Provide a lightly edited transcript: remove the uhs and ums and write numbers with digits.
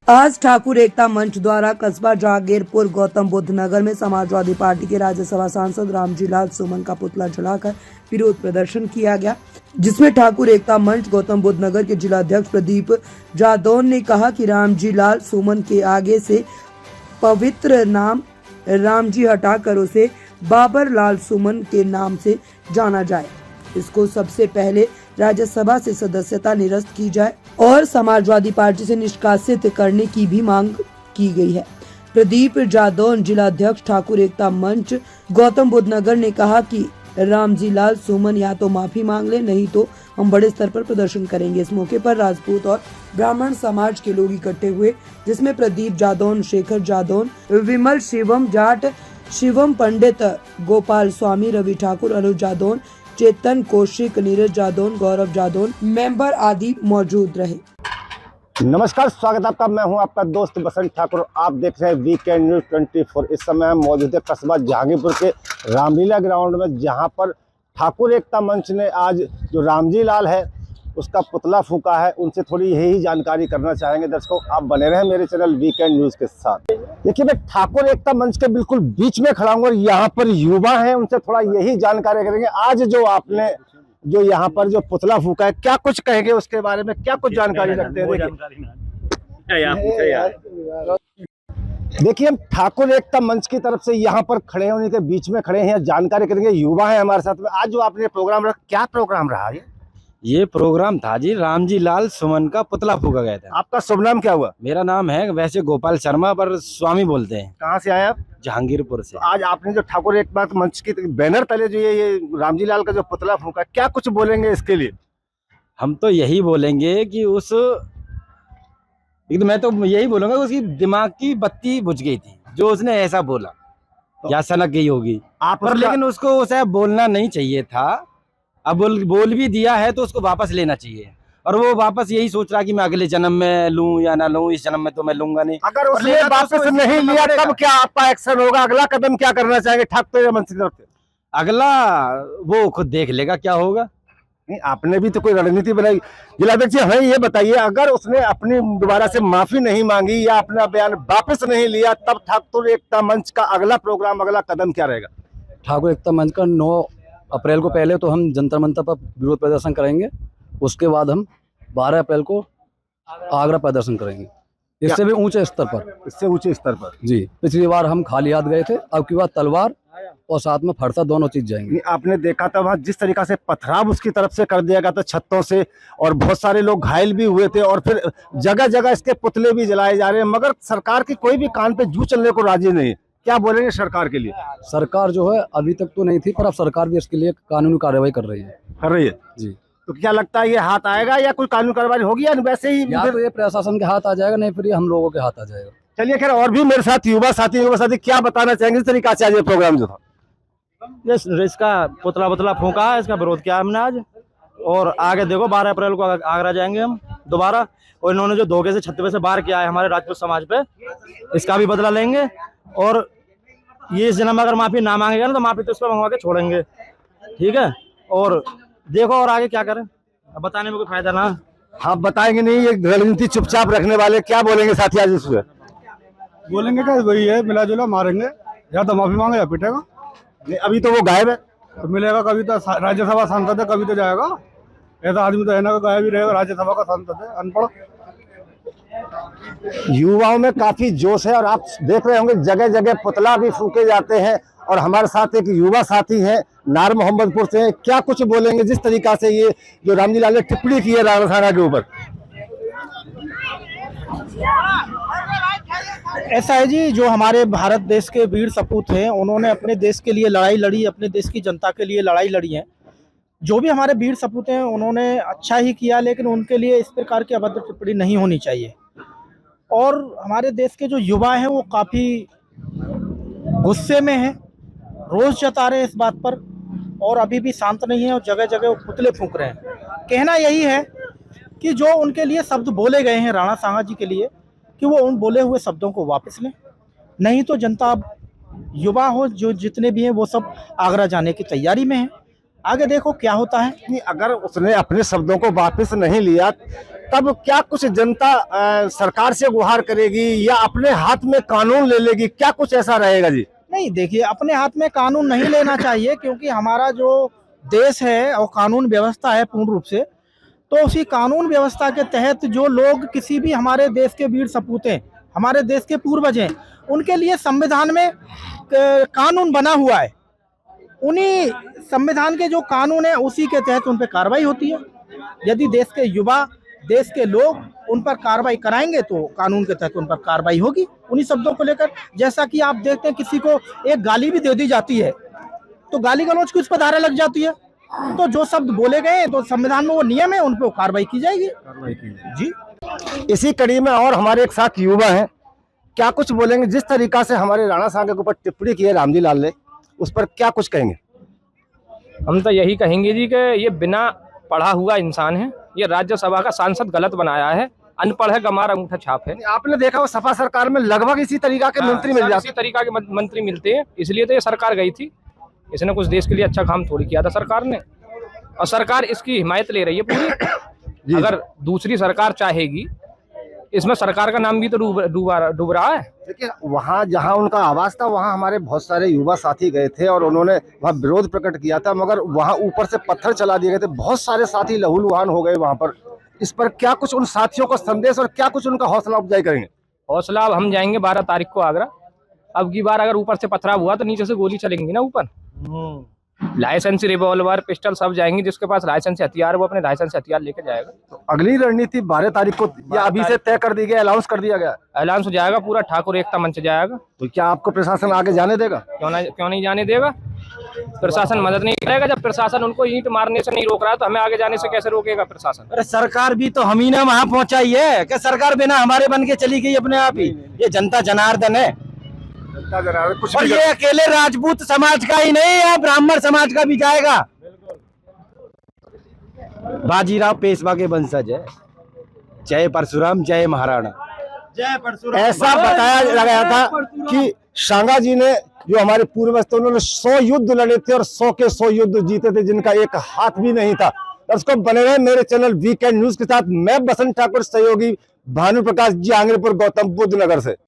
आज ठाकुर एकता मंच द्वारा कस्बा जहांगीरपुर गौतम बुद्ध नगर में समाजवादी पार्टी के राज्यसभा सांसद रामजी लाल सुमन का पुतला जलाकर विरोध प्रदर्शन किया गया, जिसमें ठाकुर एकता मंच गौतम बुद्ध नगर के जिला अध्यक्ष प्रदीप जादौन ने कहा कि रामजी लाल सुमन के आगे से पवित्र नाम रामजी हटाकर उसे बाबर लाल सुमन के नाम से जाना जाए। इसको सबसे पहले राज्यसभा से सदस्यता निरस्त की जाए और समाजवादी पार्टी से निष्कासित करने की भी मांग की गई है। प्रदीप जादौन जिला अध्यक्ष ठाकुर एकता मंच गौतम बुद्ध नगर ने कहा कि रामजी लाल सुमन या तो माफी मांग ले, नहीं तो हम बड़े स्तर पर प्रदर्शन करेंगे। इस मौके पर राजपूत और ब्राह्मण समाज के लोग इकट्ठे हुए, जिसमें प्रदीप जादौन, शेखर जादौन, विमल शिवम जाट, शिवम पंडित, गोपाल स्वामी, रवि ठाकुर, अनुज जादौन, चेतन कौशिक, नीरज जादौन, गौरव जादौन मेंबर आदि मौजूद रहे। नमस्कार, स्वागत आपका। मैं हूं आपका दोस्त बसंत ठाकुर। आप देख रहे हैं वीकेंड न्यूज 24। इस समय हम मौजूद है कस्बा जहांगीरपुर के रामलीला ग्राउंड में, जहां पर ठाकुर एकता मंच ने आज जो रामजी लाल है उसका पुतला फूंका है। उनसे थोड़ी यही जानकारी करना चाहेंगे। दर्शकों, आप बने रहें मेरे चैनल वीकेंड न्यूज के साथ। देखिए, मैं ठाकुर एकता मंच के बिल्कुल बीच में खड़ा हूँ और यहाँ पर युवा हैं, उनसे थोड़ा यही जानकारी करेंगे। आज जो आपने जो यहाँ पर जो पुतला फूका है, क्या कुछ कहेंगे उसके बारे में? क्या कुछ जानकारी रखते हैं? देखिए, हम ठाकुर एकता मंच की तरफ से यहाँ पर खड़े हैं, उन्हीं के बीच में खड़े हैं, जानकारी करेंगे। युवा है हमारे साथ में। आज जो आपने प्रोग्राम रखा, क्या प्रोग्राम रहा ये प्रोग्राम था जी, रामजी लाल सुमन का पुतला फूका गया था। आपका शुभ नाम क्या हुआ? मेरा नाम है वैसे गोपाल शर्मा, पर स्वामी बोलते हैं। कहाँ से आए आप? जहांगीरपुर से। तो आज आपने जो ठाकुर एकता मंच की बैनर तले जो ये रामजी लाल का जो पुतला फूका, क्या कुछ बोलेंगे इसके लिए? हम तो यही बोलेंगे कि मैं तो यही बोलूंगा, उसकी दिमाग की बत्ती बुझ गई थी जो उसने ऐसा बोला, या सनक गई होगी आप पर, लेकिन उसको उसे बोलना नहीं चाहिए था। अब बोल भी दिया है तो उसको वापस लेना चाहिए, और वो वापस यही सोच रहा कि मैं अगले जन्म में लूं या ना लूं। इस जन्म में तो मैं लूंगा नहीं। अगर उसने वापस नहीं लिया तब क्या आपका एक्शन होगा? अगला कदम क्या करना चाहेंगे ठाकुर मंच की तरफ से? अगला वो खुद देख लेगा क्या होगा। नहीं, आपने भी तो कोई रणनीति बनाई। जिलाध्यक्ष जी, हमें ये बताइए, अगर उसने अपनी दोबारा से माफी नहीं मांगी या अपना बयान वापस नहीं लिया, तब ठाकुर एकता मंच का अगला प्रोग्राम, अगला कदम क्या रहेगा? ठाकुर एकता मंच का 9 अप्रैल को पहले तो हम जंतर मंतर पर विरोध प्रदर्शन करेंगे। उसके बाद हम 12 अप्रैल को आगरा प्रदर्शन करेंगे, इससे भी ऊंचे स्तर पर। इससे ऊंचे स्तर पर जी। पिछली बार हम खाली हाथ गए थे, अब की बार तलवार और साथ में फरसा दोनों चीज जाएंगे। आपने देखा था वहाँ जिस तरीका से पथराव उसकी तरफ से कर दिया गया था छतों से, और बहुत सारे लोग घायल भी हुए थे, और फिर जगह जगह इसके पुतले भी जलाए जा रहे हैं, मगर सरकार की कोई भी कान पे जू चलने को राजी नहीं। क्या बोलेंगे सरकार के लिए? सरकार जो है अभी तक तो नहीं थी, पर अब सरकार भी इसके लिए कानूनी कार्रवाई कर रही है। जी। तो क्या लगता है, ये हाथ आएगा या कोई कानूनी कार्रवाई होगी, या वैसे ही या तो ये प्रशासन के हाथ आ जाएगा, नहीं फिर ये हम लोगों के हाथ आ जाएगा। चलिए, खैर, और भी मेरे साथ युवा साथी क्या बताना चाहेंगे इस तरीका से आज ये प्रोग्राम जो था? इसका पुतला फूका है, इसका विरोध किया हमने आज। और आगे देखो, 12 अप्रैल को आगरा जाएंगे हम दोबारा, और इन्होंने जो धोखे से छत्ते से बाहर किया है हमारे राजपूत समाज पे, इसका भी बदला लेंगे। और ये इस जन्म में अगर माफी ना मांगेगा ना, तो माफी तो इस पर मंगवा के छोड़ेंगे, ठीक है? और देखो और आगे क्या करें, अब बताने में कोई फायदा ना। हाँ, बताएंगे नहीं, ये रणनीति चुपचाप रखने वाले। क्या बोलेंगे साथी आज इसमें? बोलेंगे क्या, वही है, मिला जुला मारेंगे, या तो माफी मांगे या पिटेगा। अभी तो वो गायब है। तो मिलेगा, कभी तो राज्यसभा सांसद है, कभी तो जाएगा। ऐसा आदमी तो है ना, गायब ही रहेगा, राज्यसभा का सांसद है, अनपढ़। युवाओं में काफी जोश है, और आप देख रहे होंगे जगह जगह पुतला भी फूके जाते हैं। और हमारे साथ एक युवा साथी हैं, नार मोहम्मदपुर से। क्या कुछ बोलेंगे जिस तरीका से ये जो रामजी लाल ने टिप्पणी की है राणा साहब के ऊपर? ऐसा है जी, जो हमारे भारत देश के वीर सपूत हैं, उन्होंने अपने देश के लिए लड़ाई लड़ी, अपने देश की जनता के लिए लड़ाई लड़ी है। जो भी हमारे वीर सपूत हैं उन्होंने अच्छा ही किया, लेकिन उनके लिए इस प्रकार की अभद्र टिप्पणी नहीं होनी चाहिए। और हमारे देश के जो युवा हैं वो काफ़ी गुस्से में हैं, रोष जता रहे हैं इस बात पर, और अभी भी शांत नहीं है, और जगह जगह वो पुतले फूंक रहे हैं। कहना यही है कि जो उनके लिए शब्द बोले गए हैं राणा साहब जी के लिए, कि वो उन बोले हुए शब्दों को वापस लें, नहीं तो जनता, युवा हो जो जितने भी हैं, वो सब आगरा जाने की तैयारी में हैं। आगे देखो क्या होता है। अगर उसने अपने शब्दों को वापस नहीं लिया तब क्या कुछ जनता सरकार से गुहार करेगी या अपने हाथ में कानून ले लेगी, क्या कुछ ऐसा रहेगा जी? नहीं, देखिए, अपने हाथ में कानून नहीं लेना चाहिए, क्योंकि हमारा जो देश है और कानून व्यवस्था है पूर्ण रूप से, तो उसी कानून व्यवस्था के तहत जो लोग किसी भी हमारे देश के वीर सपूत हैं, हमारे देश के पूर्वज हैं, उनके लिए संविधान में कानून बना हुआ है। उन्हीं संविधान के जो कानून है उसी के तहत उन पर कार्रवाई होती है। यदि देश के युवा, देश के लोग उन पर कार्रवाई कराएंगे तो कानून के तहत उन पर कार्रवाई होगी उन्हीं शब्दों को लेकर। जैसा कि आप देखते हैं, किसी को एक गाली भी दे दी जाती है तो गाली गलौज की उस पर धारा लग जाती है। तो जो शब्द बोले गए तो संविधान में वो नियम है, उन पर कार्रवाई की जाएगी। जी, इसी कड़ी में और हमारे एक साथ युवा हैं, क्या कुछ बोलेंगे? जिस तरीका से हमारे राणा साहब के ऊपर टिप्पणी की है रामजी लाल ने, उस पर क्या कुछ कहेंगे? हम तो यही कहेंगे जी कि ये बिना पढ़ा हुआ इंसान है, ये राज्यसभा का सांसद गलत बनाया है, अनपढ़ है, गंवार अंगूठा छाप है। आपने देखा वो सपा सरकार में लगभग इसी तरीका के मंत्री मिल जाते, इसी तरीका के मंत्री मिलते हैं, इसलिए तो ये सरकार गई थी। इसने कुछ देश के लिए अच्छा काम थोड़ी किया था सरकार ने, और सरकार इसकी हिमायत ले रही है पूरी। अगर दूसरी सरकार चाहेगी, इसमें सरकार का नाम भी तो डूब रहा है। देखिए वहाँ जहाँ उनका आवाज था वहाँ हमारे बहुत सारे युवा साथी गए थे और उन्होंने वहाँ विरोध प्रकट किया था, मगर वहाँ ऊपर से पत्थर चला दिए गए थे, बहुत सारे साथी लहूलुहान हो गए वहाँ पर। इस पर क्या कुछ उन साथियों को संदेश और क्या कुछ उनका हौसला अफजाई करेंगे? हौसला, अब हम जाएंगे 12 तारीख को आगरा। अब की बार अगर ऊपर से पथराव हुआ तो नीचे से गोली चलेंगी ना ऊपर। लाइसेंस, रिवॉल्वर, पिस्टल सब जाएंगे। जिसके पास लाइसेंस हथियार वो अपने लाइसेंस हथियार लेके जाएगा। तो अगली रणनीति 12 तारीख को या अभी से तय कर दी गई, अनाउंस कर दिया गया? ऐलान हो जाएगा, पूरा ठाकुर एकता मंच जाएगा। तो क्या आपको प्रशासन आगे जाने देगा? क्यों नहीं जाने देगा? प्रशासन मदद नहीं करेगा। जब प्रशासन उनको ईंट मारने से नहीं रोक रहा तो हमें आगे जाने से कैसे रोकेगा प्रशासन? अरे सरकार भी तो हम ही ने वहां पहुंचाई है, क्या सरकार बिना हमारे बन के चली गई अपने आप ही? ये जनता जनार्दन है, कुछ और ये अकेले राजपूत समाज का ही नहीं है, ब्राह्मण समाज का भी जाएगा। बाजीराव पेशवा के वंशज है, जय परशुराम, जय महाराणा। ऐसा बताया गया था कि शांगा जी ने, जो हमारे पूर्वज थे, उन्होंने 100 युद्ध लड़े थे और 100 के 100 युद्ध जीते थे, जिनका एक हाथ भी नहीं था। उसको बने रहे मेरे चैनल वीकेंड न्यूज के साथ। मैं बसंत ठाकुर, सहयोगी भानु प्रकाश, जहांगीरपुर, गौतम बुद्ध नगर से।